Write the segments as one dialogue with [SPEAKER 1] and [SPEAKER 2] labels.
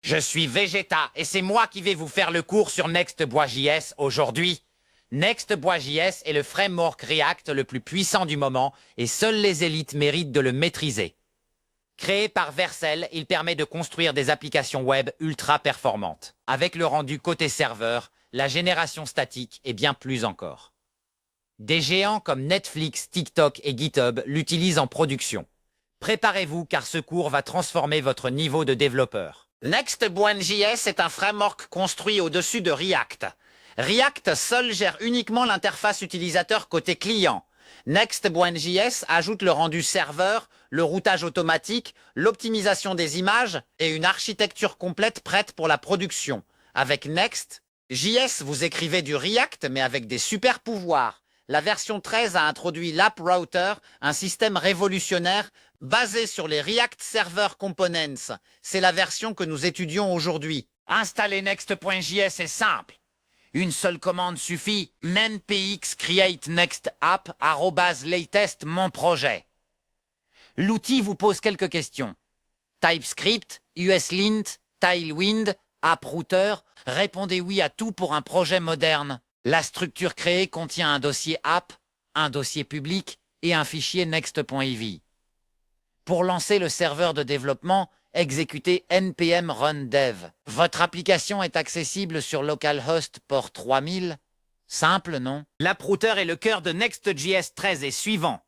[SPEAKER 1] Je suis Vegeta et c'est moi qui vais vous faire le cours sur Next.js aujourd'hui. Next.js est le framework React le plus puissant du moment et seules les élites méritent de le maîtriser. Créé par Vercel, il permet de construire des applications web ultra performantes, avec le rendu côté serveur, la génération statique et bien plus encore. Des géants comme Netflix, TikTok et GitHub l'utilisent en production. Préparez-vous car ce cours va transformer votre niveau de développeur. Next.js est un framework construit au-dessus de React. React seul gère uniquement l'interface utilisateur côté client. Next.js ajoute le rendu serveur, le routage automatique, l'optimisation des images et une architecture complète prête pour la production. Avec Next.js, vous écrivez du React mais avec des super pouvoirs. La version 13 a introduit l'App Router, un système révolutionnaire basé sur les React Server Components. C'est la version que nous étudions aujourd'hui. Installer Next.js est simple. Une seule commande suffit, npx create next app @latest mon projet. L'outil vous pose quelques questions. TypeScript, USLint, Tailwind, App Router, répondez oui à tout pour un projet moderne. La structure créée contient un dossier app, un dossier public et un fichier next.ev. Pour lancer le serveur de développement, exécutez npm run dev. Votre application est accessible sur localhost port 3000. Simple, non? L'App Router est le cœur de Next.js 13 et suivant.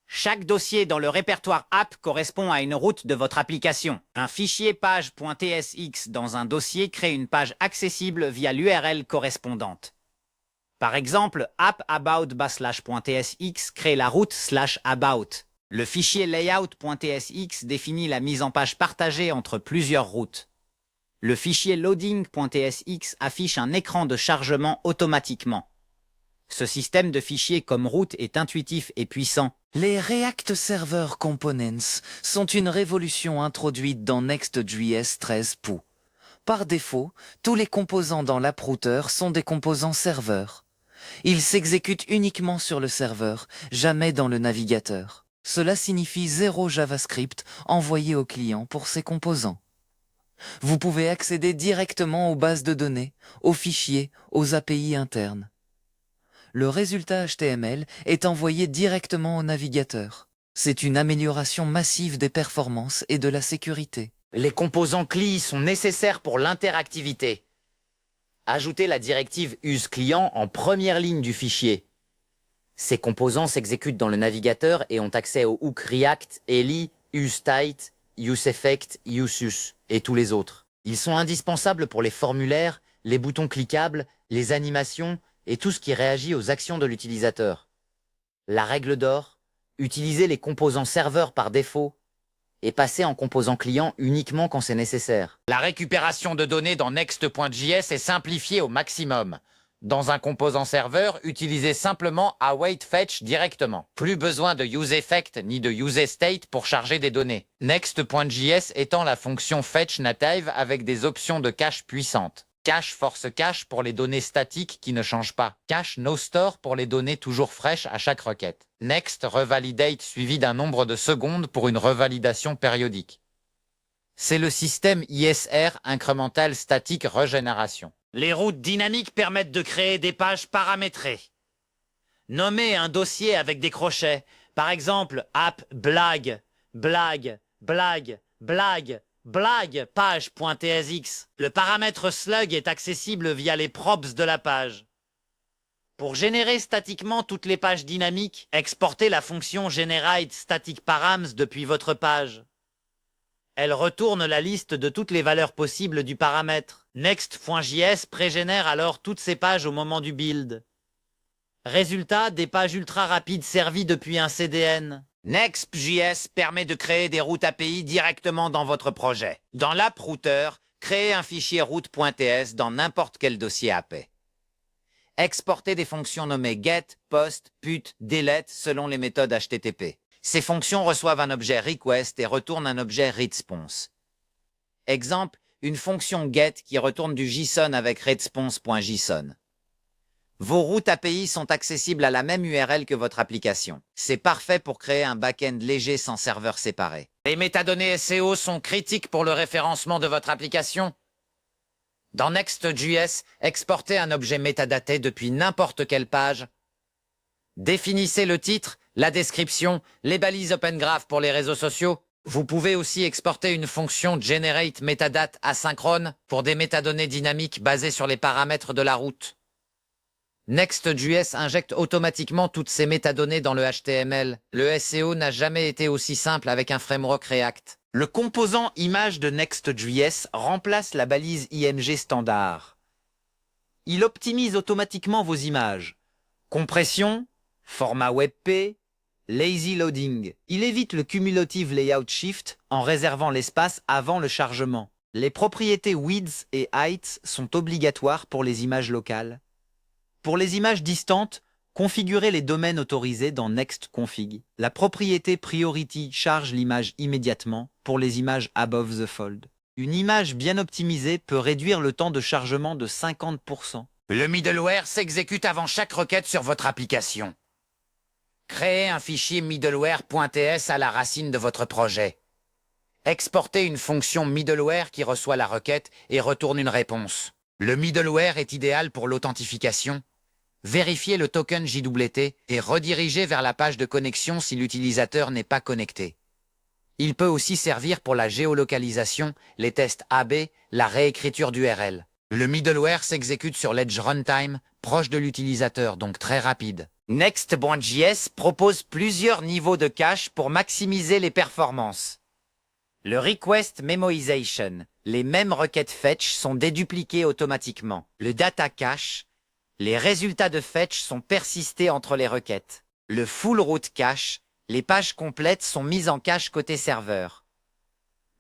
[SPEAKER 1] Chaque dossier dans le répertoire app correspond à une route de votre application. Un fichier page.tsx dans un dossier crée une page accessible via l'URL correspondante. Par exemple, app_about/tsx crée la route /about. Le fichier layout.tsx définit la mise en page partagée entre plusieurs routes. Le fichier loading.tsx affiche un écran de chargement automatiquement. Ce système de fichiers comme route est intuitif et puissant.
[SPEAKER 2] Les React Server Components sont une révolution introduite dans Next.js 13 POU. Par défaut, tous les composants dans l'App Router sont des composants serveurs. Ils s'exécutent uniquement sur le serveur, jamais dans le navigateur. Cela signifie zéro JavaScript envoyé au client pour ces composants. Vous pouvez accéder directement aux bases de données, aux fichiers, aux API internes. Le résultat HTML est envoyé directement au navigateur. C'est une amélioration massive des performances et de la sécurité.
[SPEAKER 1] Les composants CLI sont nécessaires pour l'interactivité. Ajoutez la directive useClient en première ligne du fichier. Ces composants s'exécutent dans le navigateur et ont accès aux hooks React, Eli, useType, useEffect, useUse et tous les autres. Ils sont indispensables pour les formulaires, les boutons cliquables, les animations et tout ce qui réagit aux actions de l'utilisateur. La règle d'or, utilisez les composants serveurs par défaut et passer en composant client uniquement quand c'est nécessaire. La récupération de données dans Next.js est simplifiée au maximum. Dans un composant serveur, utilisez simplement awaitFetch directement. Plus besoin de useEffect ni de useState pour charger des données. Next.js étend la fonction fetch native avec des options de cache puissantes. Cache force cache pour les données statiques qui ne changent pas. Cache no store pour les données toujours fraîches à chaque requête. Next revalidate suivi d'un nombre de secondes pour une revalidation périodique. C'est le système ISR incrémental statique régénération. Les routes dynamiques permettent de créer des pages paramétrées. Nommez un dossier avec des crochets. Par exemple, app blague, blague, blague, blague, blague, page.tsx. Le paramètre slug est accessible via les props de la page. Pour générer statiquement toutes les pages dynamiques, exportez la fonction GenerateStaticParams depuis votre page. Elle retourne la liste de toutes les valeurs possibles du paramètre. Next.js prégénère alors toutes ces pages au moment du build. Résultat, des pages ultra rapides servies depuis un CDN. Next.js permet de créer des routes API directement dans votre projet. Dans l'App Router, créez un fichier route.ts dans n'importe quel dossier app. Exportez des fonctions nommées get, post, put, delete selon les méthodes HTTP. Ces fonctions reçoivent un objet request et retournent un objet response. Exemple, une fonction get qui retourne du JSON avec response.json. Vos routes API sont accessibles à la même URL que votre application. C'est parfait pour créer un back-end léger sans serveur séparé. Les métadonnées SEO sont critiques pour le référencement de votre application. Dans Next.js, exportez un objet métadaté depuis n'importe quelle page. Définissez le titre, la description, les balises Open Graph pour les réseaux sociaux. Vous pouvez aussi exporter une fonction Generate Metadate asynchrone pour des métadonnées dynamiques basées sur les paramètres de la route. Next.js injecte automatiquement toutes ces métadonnées dans le HTML. Le SEO n'a jamais été aussi simple avec un framework React. Le composant image de Next.js remplace la balise IMG standard. Il optimise automatiquement vos images. Compression, format WebP, lazy loading. Il évite le cumulative layout shift en réservant l'espace avant le chargement. Les propriétés width et height sont obligatoires pour les images locales. Pour les images distantes, configurez les domaines autorisés dans Next.config. La propriété priority charge l'image immédiatement pour les images above the fold. Une image bien optimisée peut réduire le temps de chargement de 50%. Le middleware s'exécute avant chaque requête sur votre application. Créez un fichier middleware.ts à la racine de votre projet. Exportez une fonction middleware qui reçoit la requête et retourne une réponse. Le middleware est idéal pour l'authentification. Vérifiez le token JWT et redirigez vers la page de connexion si l'utilisateur n'est pas connecté. Il peut aussi servir pour la géolocalisation, les tests AB, la réécriture d'URL. Le middleware s'exécute sur l'Edge Runtime, proche de l'utilisateur, donc très rapide. Next.js propose plusieurs niveaux de cache pour maximiser les performances. Le Request Memoization. Les mêmes requêtes fetch sont dédupliquées automatiquement. Le Data Cache. Les résultats de fetch sont persistés entre les requêtes. Le Full Route Cache. Les pages complètes sont mises en cache côté serveur.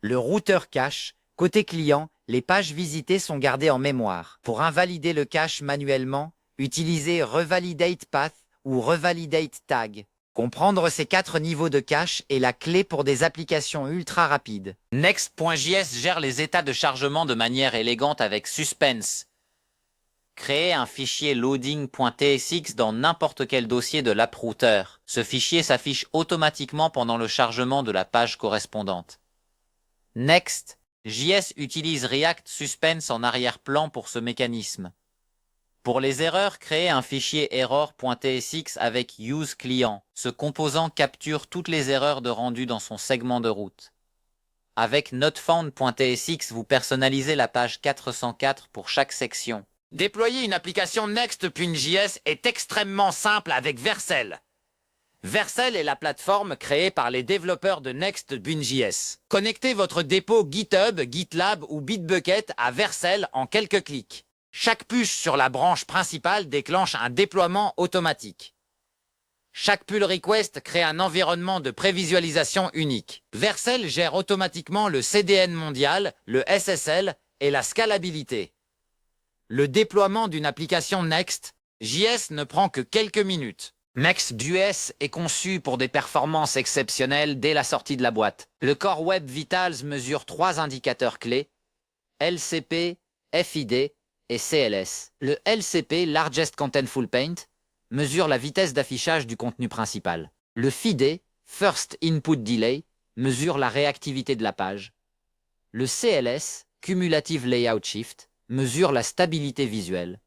[SPEAKER 1] Le Router Cache. Côté client, les pages visitées sont gardées en mémoire. Pour invalider le cache manuellement, utilisez Revalidate Path ou Revalidate Tag. Comprendre ces 4 niveaux de cache est la clé pour des applications ultra rapides. Next.js gère les états de chargement de manière élégante avec Suspense. Créez un fichier loading.tsx dans n'importe quel dossier de l'app-router. Ce fichier s'affiche automatiquement pendant le chargement de la page correspondante. Next.js utilise React Suspense en arrière-plan pour ce mécanisme. Pour les erreurs, créez un fichier error.tsx avec useClient. Ce composant capture toutes les erreurs de rendu dans son segment de route. Avec notfound.tsx, vous personnalisez la page 404 pour chaque section. Déployer une application Next.js est extrêmement simple avec Vercel. Vercel est la plateforme créée par les développeurs de Next.js. Connectez votre dépôt GitHub, GitLab ou Bitbucket à Vercel en quelques clics. Chaque push sur la branche principale déclenche un déploiement automatique. Chaque pull request crée un environnement de prévisualisation unique. Vercel gère automatiquement le CDN mondial, le SSL et la scalabilité. Le déploiement d'une application Next.js ne prend que quelques minutes. Next.js est conçu pour des performances exceptionnelles dès la sortie de la boîte. Le Core Web Vitals mesure 3 indicateurs clés, LCP, FID et CLS. Le LCP, Largest Contentful Paint, mesure la vitesse d'affichage du contenu principal. Le FID, First Input Delay, mesure la réactivité de la page. Le CLS, Cumulative Layout Shift, mesure la stabilité visuelle.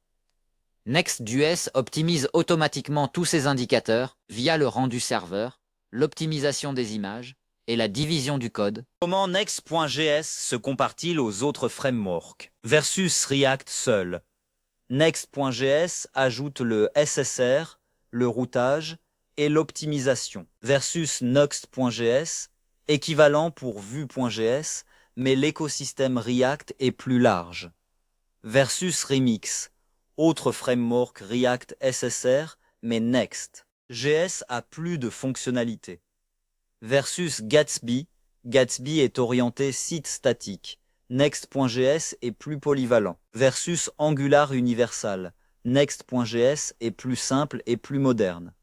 [SPEAKER 1] Next.js optimise automatiquement tous ces indicateurs via le rendu serveur, l'optimisation des images et la division du code.
[SPEAKER 3] Comment Next.js se compare-t-il aux autres frameworks versus React seul? Next.js ajoute le SSR, le routage et l'optimisation versus Nuxt.js, équivalent pour Vue.js, mais l'écosystème React est plus large. Versus Remix, autre framework React SSR, mais Next.js a plus de fonctionnalités. Versus Gatsby, Gatsby est orienté site statique. Next.js est plus polyvalent. Versus Angular Universal, Next.js est plus simple et plus moderne.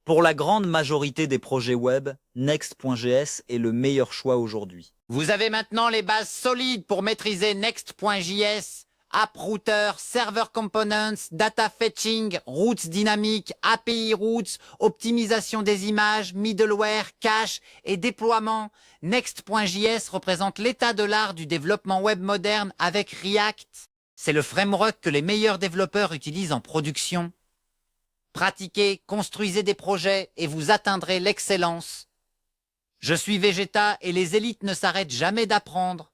[SPEAKER 3] Pour la grande majorité des projets web, Next.js est le meilleur choix aujourd'hui.
[SPEAKER 1] Vous avez maintenant les bases solides pour maîtriser Next.js. App Router, Server Components, Data Fetching, Routes dynamiques, API Routes, optimisation des images, middleware, cache et déploiement. Next.js représente l'état de l'art du développement web moderne avec React. C'est le framework que les meilleurs développeurs utilisent en production. Pratiquez, construisez des projets et vous atteindrez l'excellence. Je suis Vegeta et les élites ne s'arrêtent jamais d'apprendre.